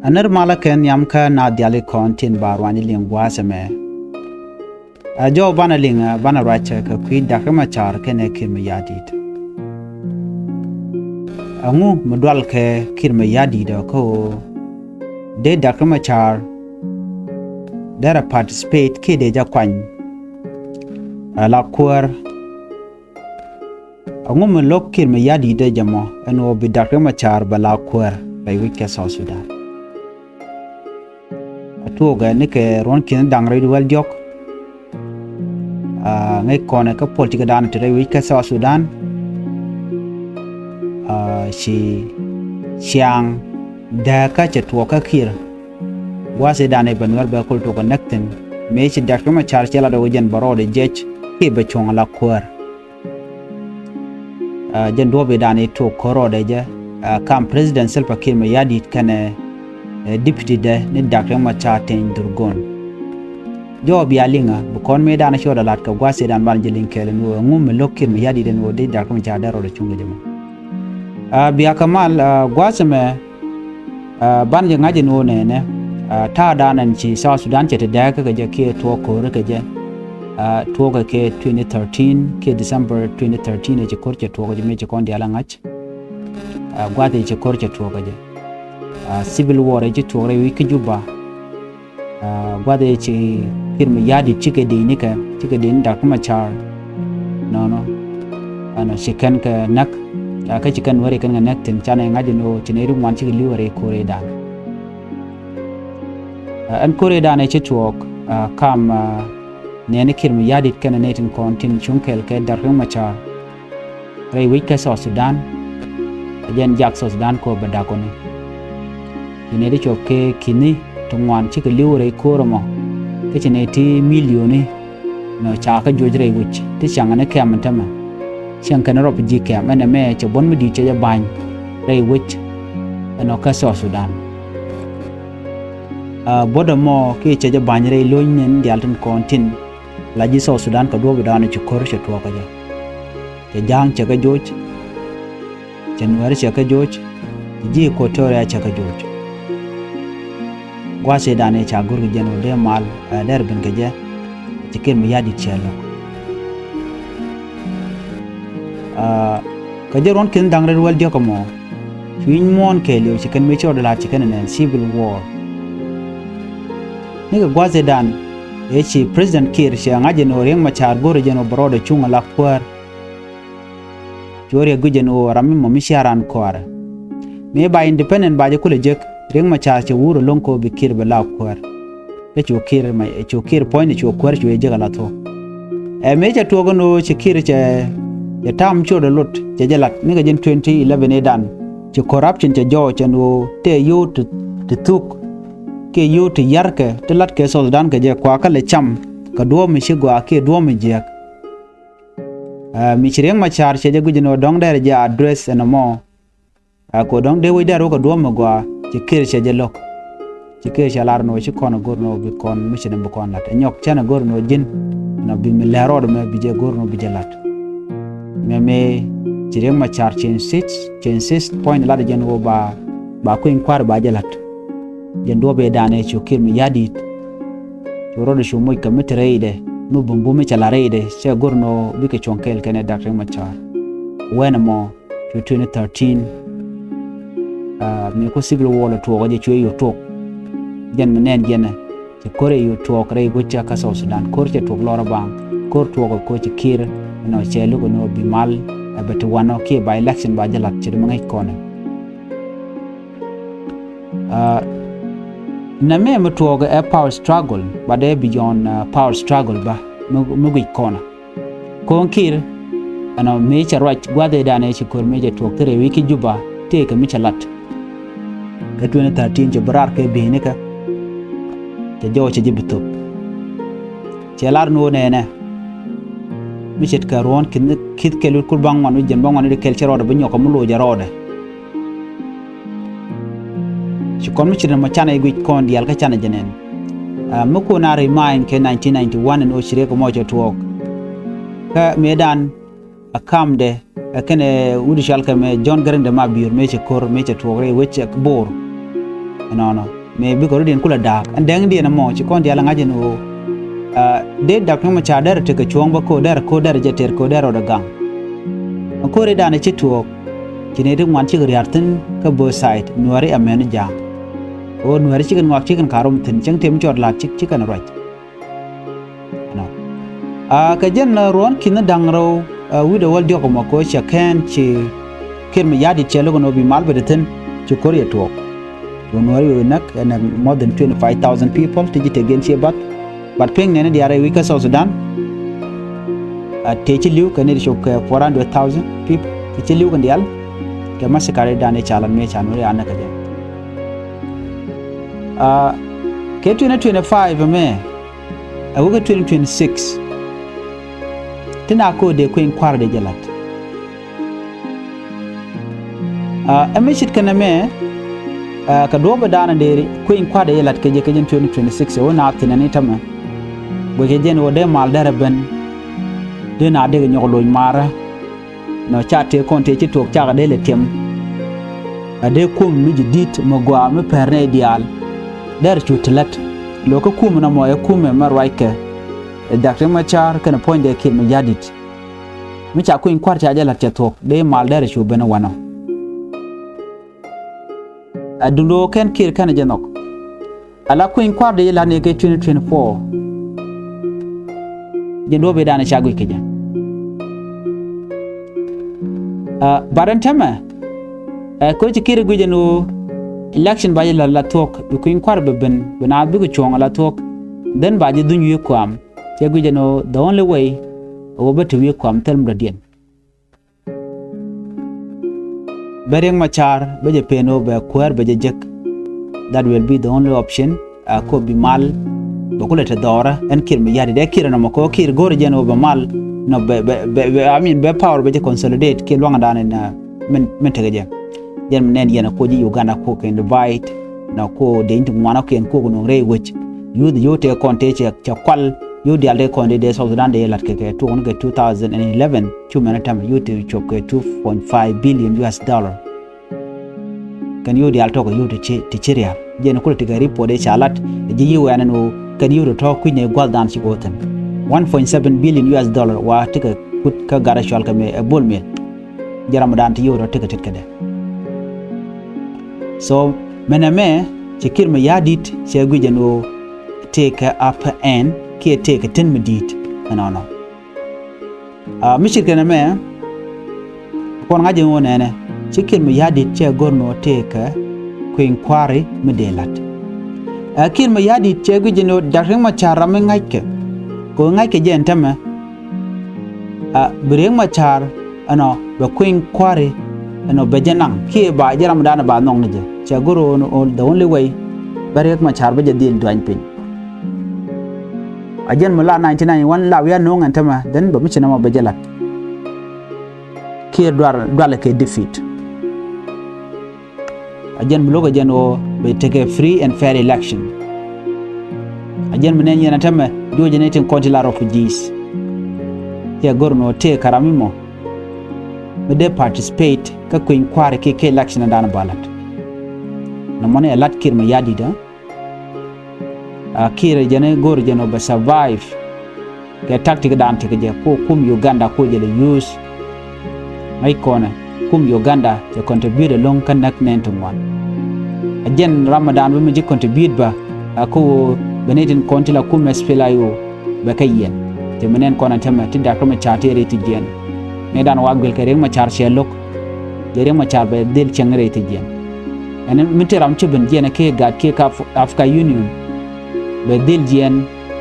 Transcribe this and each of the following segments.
Anar malaken yamka na diali kontin barwani lingwa seme. Jo bana linga bana racha ka kui dakama char kene mayardit. Angu mudwal ke mayardit ko de dakama char dara participate ke de jakwany la kuër angu mulok mayardit de jamo eno bi dakama char bala kuër by wike South Sudan. Tuoga nike ron kin dangre dual jok ngai kone ka politika dan tere wike South Sudan si siang da ka chetwo ka kir wase dane banwar ba kul to connecting me si dakma char chela do jen barode jech ke be chong la kuër jen do be dane to korode je kam president selpa kir mayardit kane deputy de ni dakre machar ten durgon jo bi alinga bu kon me dana shoda lat ka gwase dan ban jelin kele no ngum lokir mayardit den wo de dakre machar daro de chunga jama bi akamal gwase me ban je ngaje no ne ta danan ci South Sudan ce ta daga ga je ke to ko ka je to ga ke 2013 ke December 2013 ne je korche to ga je me je kon dia langach gwate je korche to ga je civil war je to re wiki juba gwade je kir mayardit chike de ni ka chike de nda kuma char no ana chikan ka nak ka chikan wore kan nak tin chana ngaje no chineru man chike liware kore dan an kore dan e chituok kam ne kir mayardit kan netin kontin chunkel ke dar kuma char re wiki South Sudan ajen jak South Sudan ko badakone ine de choke kini tungwan chike liwre koromo ke chine ti milioni no chaka jojre wich ti changane kam tama chankana rop ji kam ene me che bon mi di che ban re wich no ka South Sudan bodomo ke che ban re loinen dialton kontin la ji South Sudan ka do bidana che kor che to ka je te jang che ka joj Nuer che ka joj ji ko tore che ka joj gwase dane cha gurgu jeno de mal der ben gaje tikir mayardit chelo kaje ron kin dangre wal dio komo fin mon kelio chicken me chod la chicken en civil war niga gwase dan echi president kiir che ngaje no reng machar goro jeno brode chunga la kwar jore gujeno rami mo misharan kwar me ba independent ba je kule jek reng machar che wuro lonko bi kir bela kwar ke chu kir mai chu kir point chu kwar chu je gala to me cha to gono che kir che ya tam chu de lot che jalat ni ga jen 2011 edan che corruption che jo che no te yo te tuk ke yo te yarke te lat ke South Sudan ke je kwa ka le cham ka do mi shi gwa ke do mi je mi reng machar che je gujino dong der je address en mo ko dong de wi daro ko do mo gwa chikir che jelok chikir che lar no chi kono gorno bi kon mission bu kon lat nyok chana gorno jin na bi mi laro me bi je gorno bi jelat me chireng machar chen 6 point la de jen wo ba ko inkwar ba jelat jen do be dane chukir mayardit choro de shumoy kamitrede no bumbu me chala reide che gorno bi ke chonkel kene dakre machar when mo 2013 mi ko civil war to ga je chwe yo to jen menen jen che kore yo to kre go cha ka South Sudan kor che to lora bang kor to ko che kir no che lu no bi mal abet wano ke by election ba jalat che mangai kone na me mo to ga a power struggle but they beyond power struggle ba mo gi kona kon kir ana me cha right gwade dane che kor me je to kre wiki juba te ka mi chalat 2013 je barar ke bihine ka te jo che jibto chelar no ne mi chet ka ron kit kelul kul bang wan jen bang wan de kel chero de binyo ko mulo jarode ci kon mi chira ma chana iguj kon dial ka chana jenen muko na remind ke 1991 en o chire ko mo che tuok ka medan akamde akene wudi shalka me John Garinde ma biur me che kor me che tuok re weche bor no me bi ko den kula dak and dang di na mo ci kon dia la ngaje no de dak no machar der te ka chuang ba ko der je ter ko der da gang ko re dana ci tuok ci ne de ngwan ci riartin ka bo site nuari amen ja o nuari ci kan ngak ci kan karom tin chang tem chor la ci kan raj no ka jen ron kin dang ro wi de wal dio ko ma ko cha kan ci kir me yadi ci lo no bi mal be tin ci ko re tuok nuari nak and more than 25,000 people to get against here but ping ne dia re wika South Sudan te ci liu kan ne shok 400,000 people te ci liu kan dial ke massacre dane chalan me chanu re anaka de ke 2025 me awuga 2026 tina ko de ko in kwar de jalat amishit kana me ka doba dana de ko in kwar de jalat ke je ke 2026 wona tinani tama bo ke jen wo de mal dara ben de na de nyolo mara no chate konte ci tok chaga de le tem ade kum mi dit mo gwa me perne dial der chutlet lo ko kum na mo e kum me marwaike Dr. Machar kana point de kir mayardit mi cha ko in kwarta ja la tok de mal der chu bena wano adundo ken kir kana janok ala ko in kwarde la ne ke 2024 jendo be dana chago ke ja barantama ko ci kire gujeno election ba la tok ko in kwarbe ben bena bi ko chong la tok den ba ji dunyu ko am ci gujeno the only way o beto wi ko am telm radien bereng machar beje peno be kwer beje jek that will be the only option ko bi mal bakule te dora en kir mi yadi de kir na ko kir gore jeno be mal no I mean be power beje consolidate ke longa dane na men tegeje jen nen yena ko ji Uganda ko ken divide na ko de intu mwana ken ko no re wich you the yote konte cha kwal you the alde konde de South Sudan de lat ke 2011 chumena tam you to chop ke 2.5 billion US dollar kan you the alto ko you to chiria jen ko te gari pode chalat ji you yana no kan you to kuine gwaldan ci goten 1.7 billion US dollar wa tika kut ka gara shwal ka me bol me jaram dan ti euro tika titkade so mename ci kir mayardit ci gujeno take up and ke take tin medit no mishir kana me kon ngaje wona ne ci kir mayardit ci gorno take ko inquiry medelat kir mayardit ci gujeno dareng machara me ngake ko ngake jentama bereng machar ano be queen kware ano bejanang ki ba jaram dana ba nong nije chagoro no the only way bereng machar be jadil duan pin ajen mala 1991 la ya nong antama den ba michina ma bejalat ki dwar ke defeat ajen blogo jeno be take a free and fair election ajen menen yana tama joje netin consular refugees ya gorno te karamimo de participate ka ko inquiry ke election dana balat no mone lat kir mayadi da kire jene gor jeno be survive ke tactic dan te je ko kum Uganda ko je le use mai kona kum Uganda je contribute long kan nak nentum wan ajen Ramadan we je contribute ba ko benetin kontila kum espelayo be kayen te menen kona tema ti da ko ma chatere ti gen ne dan wagel ke reng ma char shelok je reng ma char be del chengre ti gen enen miteram chuben jena ke gad ke ka Africa Union be del gen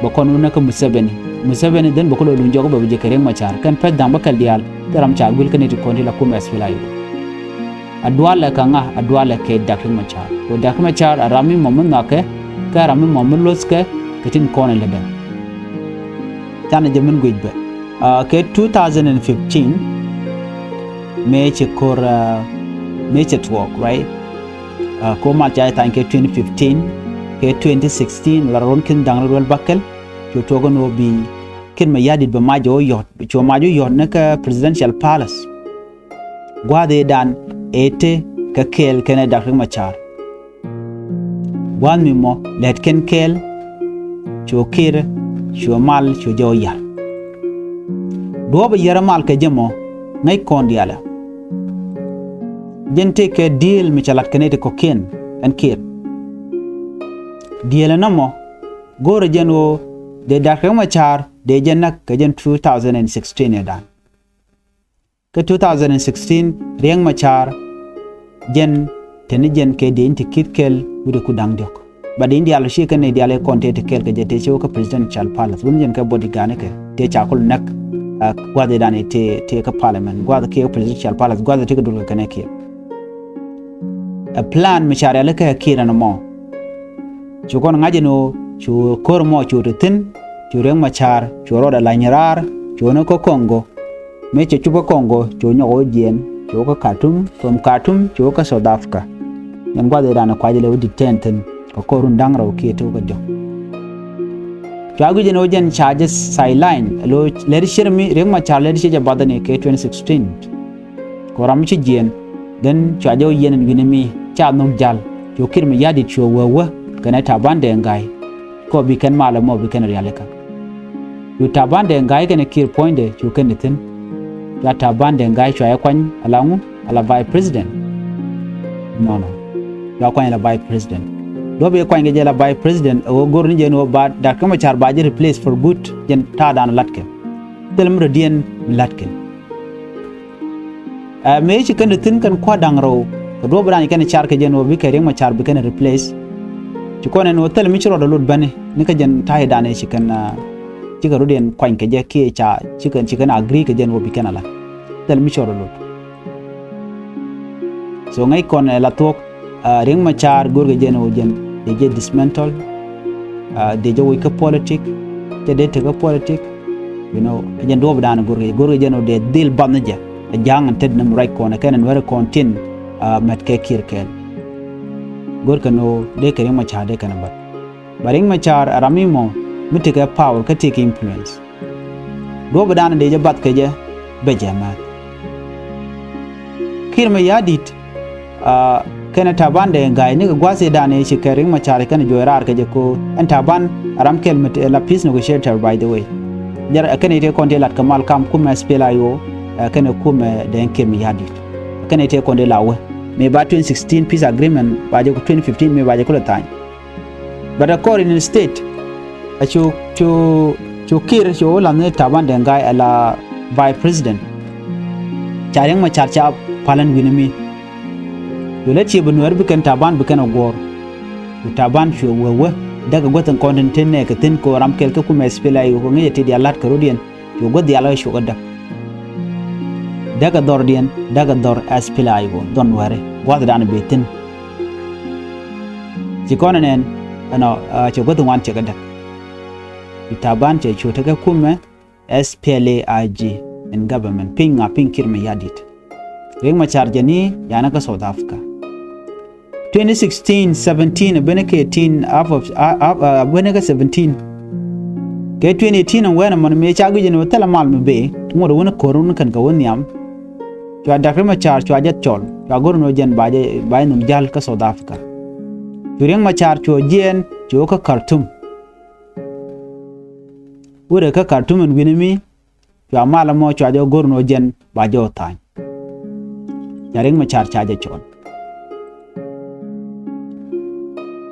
ba konu na ko museveni den ba ko lu njogo be je ke reng ma char kan pet dam bakal dial daram cha gul ke ne ti kontila kum espelayo adwala kanga adwala ke dak reng ma char ko dak ma char arami momon na ke karami momon loske ketin kona leben tana jamin gujbe ke 2015 meche kor meche talk right ko ma jay tan ke 2015 ke 2016 la ron kin dang rol bakkel to togo no bi kin mayardit ba majo yot cho majo yot na ka presidential palace gwade dan ete ka kel kene dak machar wan mi mo let ken kel cho kir cho mal cho jo yar do ba yara mal ke jemo ngai kon diala jente ke deal mi chalat kenete ko ken en kir deal na mo goro jeno de dakre machar de jenak ke jen 2016 edan ke 2016 riek machar jen teni jen ke de inti kitkel wude ku dang dok bade indi alo shi kan de ale konte te kel ke jete cho ka presidential palace won jen ka body gane ke te chakul nak gwade dane te ka parliament gwade ke presidential palace gwade te ka dul ka ne ke a plan machar ale ka kira no mo cho kon ngaje no cho kor mo cho tin cho riek machar cho roda la nyarar cho no ko Congo me che chupa Congo cho nyo jen cho ka Khartoum from Khartoum cho ka South Africa yan gwade dana kwaje le wudi tenten ko korun dangra o kete ko jo jagu jeno jen charges sideline lo leri shirmi riek machar leri je badane ke 2016 ko ram ci jen den chajo yenen winimi cha no jal jo kirmi yadi cho wawa kana tabande ngai ko bi ken mala mo bi ken realeka yu tabande ngai ken kir poinde jo ken tin ya tabande ngai cho yakwan alangu ala vice president no ya kwan ala vice president do be kwan ge la vice president o gorni je no ba da kama char ba je replace for good jen ta dan latke telum redien latke me ci kan tin kan kwa dangro do bran kan char ke je no bi kere ma char bi kan replace ci konen no telum ci ro do lut bane ni ka jen ta dane ci kan ci ga rudien kwan ke je ke cha ci kan agree ke je no bi kan ala telum ci ro lut so ngai kon la tok ring machar gorge je no jen they get dismantled they jo wika politic they take a politic you know jen do bdan gorge je no de dil banaje jang ted nam right corner kan were contin met ke kir ken gorge no de kere machar de kan ba baring machar aramimo mitike power ka take influence do bdan de je bat ke je bejama kir mayardit kana taban de ngai ni gwase dane shi karing machar kana jorar ka je ko an taban aram kel met la peace negotiator by the way jar kana ite konde lat kamal kam kuma spela yo kana kuma de kir mayardit kana ite konde lawe me ba 2016 peace agreement ba je ko 2015 me ba je ko tan but according in state chu kir chu la ne taban de ngai ala by president charing machar cha palan winimi yo lati be Nuer bi kan taban bi kan gor taban chu wewe daga gotan content ne ka tin ko ram kel ka kuma spela yo ko ngeti di alat ka rodien yo god di ala shu gadda daga dor dien daga dor spela yo don ware god dan be tin ci konen ano ci gotan wan ci gadda taban ce chu ta ka kuma SPLAIG in government pinga pinkir me yadit riek machar jani yana ka South Africa 2016 17 beneke 18 beneke 17 ke 2018 an wena man me chagu jeno tala mal me be ngoro wona korun kan ka wonyam to dakre machar to ajat chol to gorno jen baje num jal ka South Africa riek machar to jen to ka Khartoum wure ka Khartoum en winimi to amala mo to ajo gorno jen baje otan riek machar chaje chol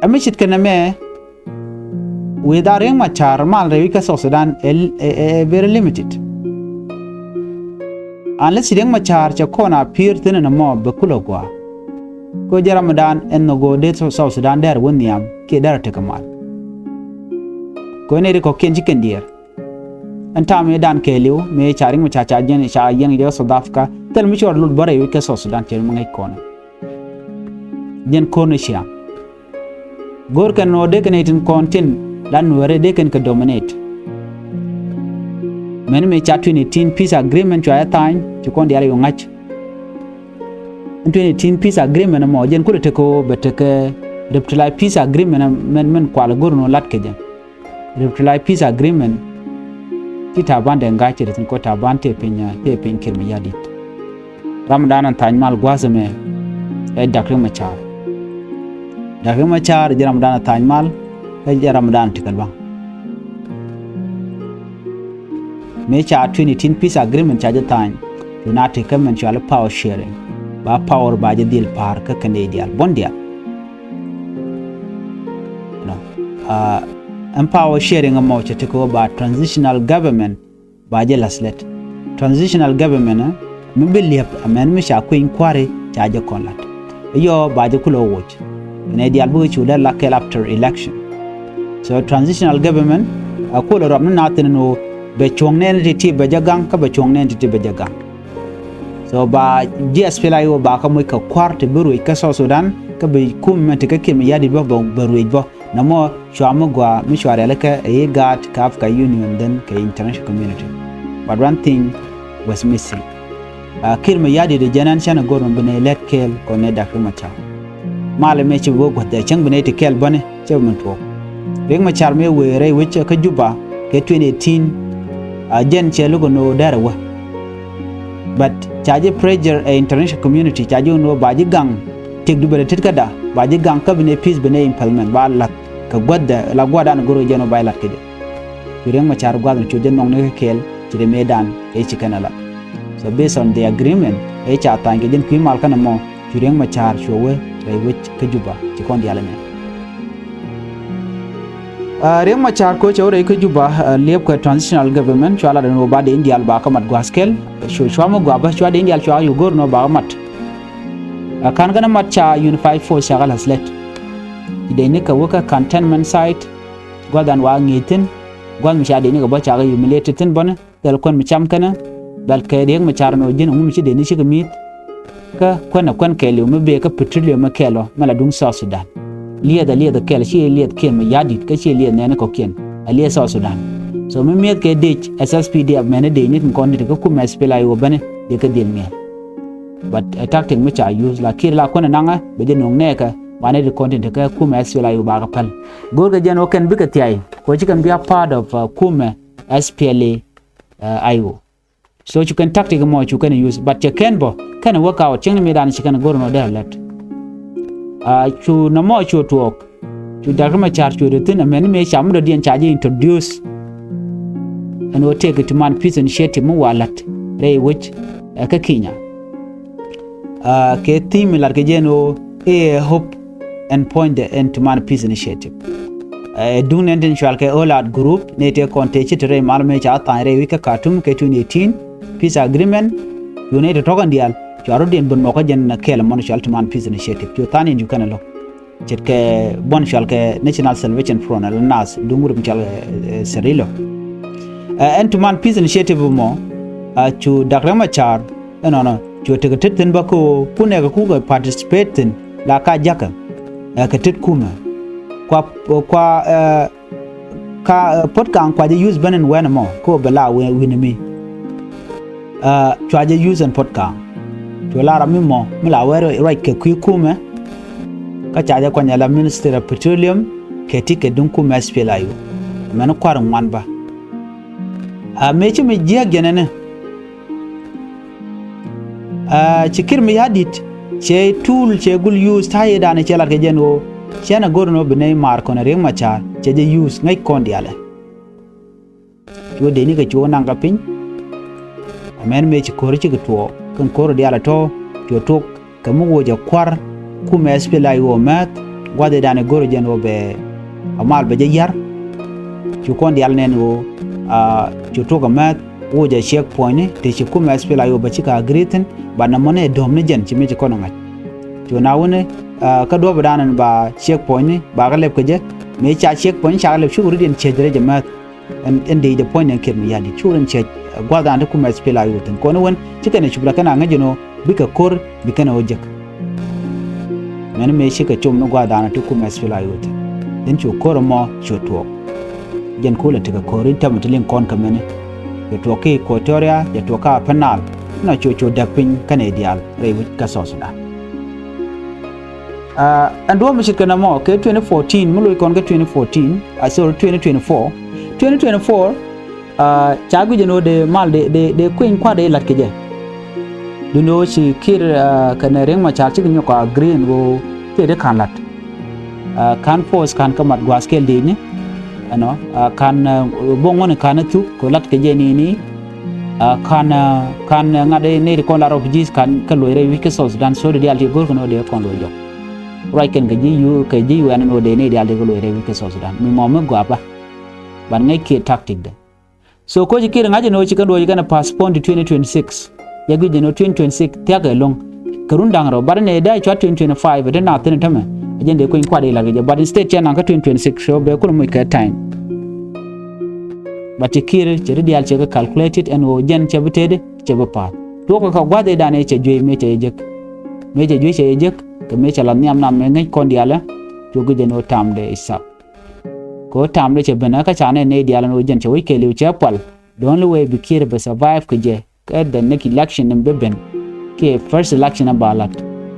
amishit kaname with riek machar mal rewika South Sudan very limited unless riek machar cha kona pir tinana mo bekulo kwa ko jaramadan en no go de South Sudan der woniam ke dar te kamal ko ne ko kenji kendier anta me dan keliu me charing machar cha yen de South Africa tel mi chor lut bare wika South Sudan te mo ngai kona jen kono sham gor kan no de kenetin kontin lan were de ken ka dominate men me cha 2018 peace agreement cho time to kon dia yo ngach 2018 peace agreement mo jen ko te ko beteke reply peace agreement men kwala gor no lat ke jen reply peace agreement kita bande ngache de ko ta bante pin kir mayardit ramadan an tan mal gwazame e dakre machar da riek machar je Ramadan tan mal ka je Ramadan tikal bang me cha 2010 peace agreement cha je tan united government cha power sharing ba power ba je deal par ka Canadian bondia no empower sharing a mo cha ko ba transitional government ba je laslet transitional government mi believe amen mi sha queen kware cha je konlat yo ba je kulo watch Canadian bu chu la kel after election so transitional government ko lo rob na tin no be chongne ti be jagang ka be chongne ti be jagang so ba GSP la yo ba ka moy ka kwarte beru ka so Sudan ka be kum te ka kim yadi ba beru ba na mo chwa gwa mi chware la ka e gat ka Africa Union then ka international community but one thing was missing kiir mayardit de janan chana goron bene let kel ko ne dakru macha male me ci go de chang bene te kel bane ci mun to riek machar me we re wich ka juba ke 2018 jen che lugo no darwa but charge pressure international community charge no baji gang tek du bele tet kada baji gang ka bene peace bene implement ba lat ka godda la goda na goro jeno bay lat ke riek machar gwadon ci jen nong ne kel ci de medan e ci kanala so based on the agreement e cha tange jen ki mal kana mo riek machar showe re wich ka juba ci kon yalla ne riek machar ko chawre ko juba lep ko transitional government chala no ba de indial ba ka mat gwaskel shwa mo gwa ba chwa de indial chwa yu gor no ba mat kan gana mat cha unified force shagal haslet de ne ka waka cantonment site gwadan wa ngitin gwal mi sha de ne ga ba cha ga humiliated tin bana dal kon mi cham kana dal ke riek machar no jin mu ci de ne shi ga mit ka kon ke le mu be ka petroleum ma kelo mala dung South Sudan liada kel shi liad ken mayardit ka shi liad ne ko ken aliya South Sudan so me met ke dich SSPD ab mene de nit kon de ko kuma spela yo bane de ka del me but tactic me cha use la kir la kon nanga be de nong ne ka wane de content ka kuma spela yo ba ka pal gor ga jeno ken bi ka tiai ko ci kan be a part of kuma SPLA IO so you can tactic mo you can use but you can bo can work out ching me dan shi kan gor no de let chu na mo chu tuok chu da ma char chu de tin men me cham do dien charge introduce and we take it man peace initiative mo walat re which ka kinya ke team lar ke jeno e hope and point the end to man peace initiative dung nen den chal ke all out group ne te contact re mal me cha ta re wi ka katum ke 2018 peace agreement united togan dial charo den bon moko jen na kela mon chal to man peace initiative to tani ju kana lo chet ke bon chal ke national salvation front al nas dungur chal serilo and to man peace initiative mo chu dakra machar no chu te tin ba ko pune ga ku ga participate la ka jaka ka tit kuma kwa ka podcast kwa je use banen wen mo ko bala we ni mi chwa je use and podcast to lara mimo mila wero right ke kume ka chaja kwa nyala minister of petroleum ke tike dunku mespela yo men kwar ngwan ba mechi me jia genene chikir mayardit che tool che gul use taye dane che lar ke jeno che na gorno bene mar kono riek machar che je use ngai kondiale yo de ni ke chona ngapin men mechi kori chi gto kan koro diala to tok kamu woja kwar kuma espela yo mat wade dane goro jeno be amal be yar ci kon dial neno ci to ga mat woja checkpoint te ci kuma espela yo ba ci ka greeting ba na mone dom ne jen ci me ci kono ngat to na wone ka do ba danan ba checkpoint ba ga leb ko je me cha checkpoint cha leb shuru den che dere jamat and the point en kirmi yadi churen che gwada ande kuma espela yo ten kono won ci kana chubla kana ngajino bika kor bikana ojek men me shi ka chom no gwada na kuma espela yo ten den chu kor mo chu to jen kula tika korin tamtilin kon kamene yo to ke Equatoria yo to ka penal na chu dapin Canadian rewi ka sosuda ando mo shikana mo ke 2014 mulo kon ke 2014 sorry 2024 chagu jeno de mal de queen kwa de lat keje duno chi kir kana reng ma cha chi nyo ka green go te de kan lat kan force kan kamat gwas kel di ni ano kan bongon kan tu ko lat ke je ni kan ngade ne ko la refugees kan ka loire wike South Sudan so de alti gor ko no de kon lo jo right ken ke ji yu an no de ne de alti ko loire wike South Sudan mi mo me gwa ba ban ngai ke tactic de so ko ji kir ngaje no ci kan do ji kana passport 2026 ya gi no 2026 ta ga long karun dang ro bar ne da 2025 de na tin tama agende ko in kwade la ge but instead chana ka 2026 so be ko mo ka time but kir ci real ci calculated and o jen ci betede ci ba pa to ko ka gwade da ne ci joy me ci joy ci jek ke me ci la nyam nam me ngai kon diala to ge no tam de isa ko tam de ci bena ka chane ne diala no jen ci wi ke liu ci pal don le way bi kir be survive ke je ka the next election be ben ke first election balat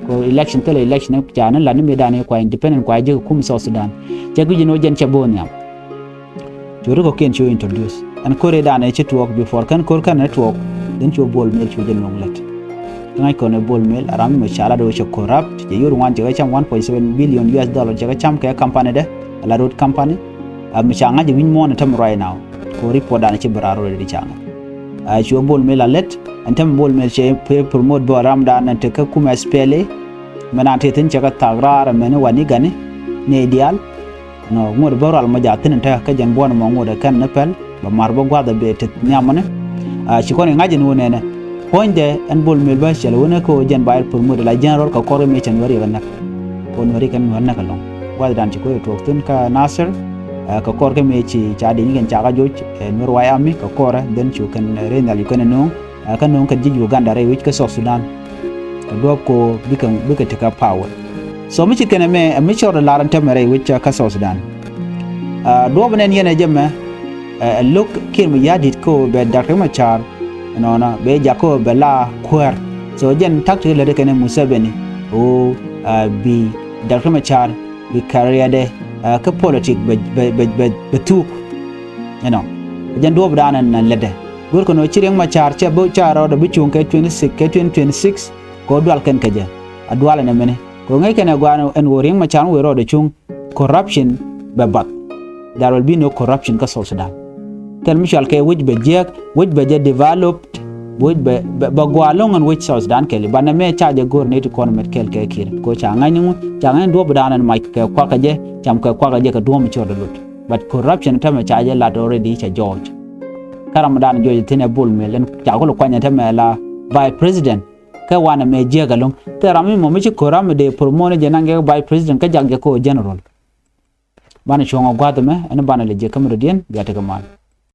ko election tele election chane la ne me da ne kwa independent kwa je kum South Sudan ci ge no jen ci bonya Juru ko ken show introduce and kore da na che talk before kan kor kan network den cho bol mail cho den longlet ngai ko ne bol mail aram me chala do che corrupt je yuru wan je cham 1.7 billion US dollar je cham ka company de la road company am changa je win mo na tam right now ko report da na che bararo de changa a cho bol mail alet and tam bol mail che promote bo ram da na te ka kuma spele mena te tin che ka tagra mena wani gane ne ideal no ngod boral ma jatin ta ka jan bon mo ngoda kan napel ba marbo gwada be tet nyamane ci ko ngaji no nene ponde en bol mel ba chel wona ko jan bayal pour mo de la general ka kore me chen wari wana ko no ri kan wana ka long gwada dan ci ko to tin ka nasir ka kor ke me ci chadi ngen chaga joj nur waya mi ka kore den ci kan renal yu kan no kan no kan jiju ganda re wich ka South Sudan do ko bika tika power so mi cikene me mi chor laran temere which ka South Sudan do benen yene jemme look kir mayardit ko be Dr. Machar nona be jako bela kwer so jen takti le de kene Museveni o bi Dr. Machar bi career de ka politic be tuk you know jen do bdanan lede gor ko no cireng Machar che bo charo do bi chung ke 2026 ko dwal ken keje adwala ne mene ko ngai kana gwano en woring Machar we ro de chung corruption be bat there will be no corruption ka South Sudan tel mishal ke which be jek which be developed which be gwalong and which South Sudan ke bana me charge gor ne to kon met kel ke kir ko cha ngai ni cha ngai do bdanan mai ke kwa ka je cham ka kwa ka je ka do mi chor lut but corruption ta me charge la already cha George karamadan George tene bol me len cha ko kwanya ta me la by president ka wana me jega long terami mo mi koram de promone je nange by president ka jagge ko general bana chongo gwadme en bana le je kamro dien biate kamal